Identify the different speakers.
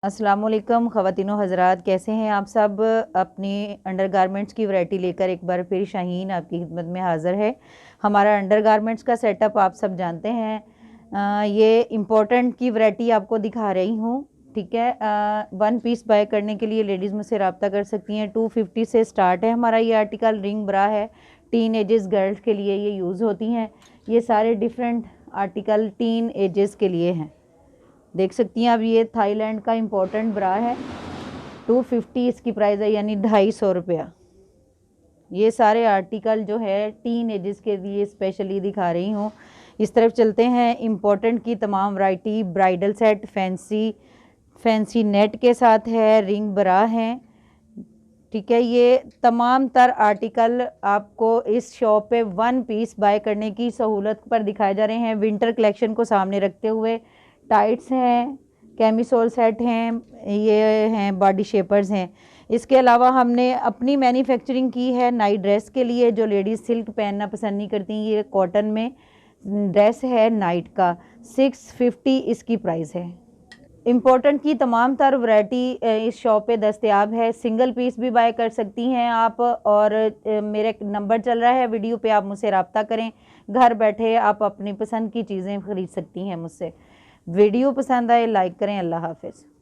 Speaker 1: अस्सलाम वालेकुम ख़वातीनो हज़रात, कैसे हैं आप सब। अपनी अंडरगारमेंट्स की वैरायटी लेकर एक बार फिर शाहीन आपकी खिदमत में हाज़िर है। हमारा अंडरगारमेंट्स का सेटअप आप सब जानते हैं। ये इम्पोर्टेंट की वैरायटी आपको दिखा रही हूँ, ठीक है। वन पीस बाय करने के लिए लेडीज़ मुझसे रब्ता कर सकती हैं। 250 से स्टार्ट है हमारा ये आर्टिकल। रिंग ब्रा है, टीन एजेस गर्ल्स के लिए ये यूज़ होती हैं। ये सारे डिफरेंट आर्टिकल टीन एजेस के लिए हैं, देख सकती हैं आप। ये थाईलैंड का इम्पोर्टेंट ब्रा है। 250 इसकी प्राइस है, यानी 250 रुपया। ये सारे आर्टिकल जो है टीन एजेस के लिए स्पेशली दिखा रही हूँ। इस तरफ चलते हैं। इम्पोर्टेंट की तमाम variety bridal set fancy net के साथ है, रिंग ब्रा है, ठीक है। ये तमाम तर आर्टिकल आपको इस शॉप पे वन पीस बाय करने की सहूलत पर दिखाए जा रहे हैं। विंटर कलेक्शन को सामने रखते हुए टाइट्स हैं, कैमिसोल सेट हैं, ये हैं बॉडी शेपर्स हैं। इसके अलावा हमने अपनी मैन्युफैक्चरिंग की है नाइट ड्रेस के लिए। जो लेडीज़ सिल्क पहनना पसंद नहीं करती, ये कॉटन में ड्रेस है नाइट का। 650 इसकी प्राइस है। इम्पोर्टेंट की तमाम तर वैरायटी इस शॉप पे दस्तयाब है। सिंगल पीस भी बाय कर सकती हैं आप। और मेरे नंबर चल रहा है वीडियो पे, आप मुझसे रब्ता करें। घर बैठे आप अपनी पसंद की चीज़ें ख़रीद सकती हैं मुझसे। वीडियो पसंद आए लाइक करें। अल्लाह हाफ़िज़।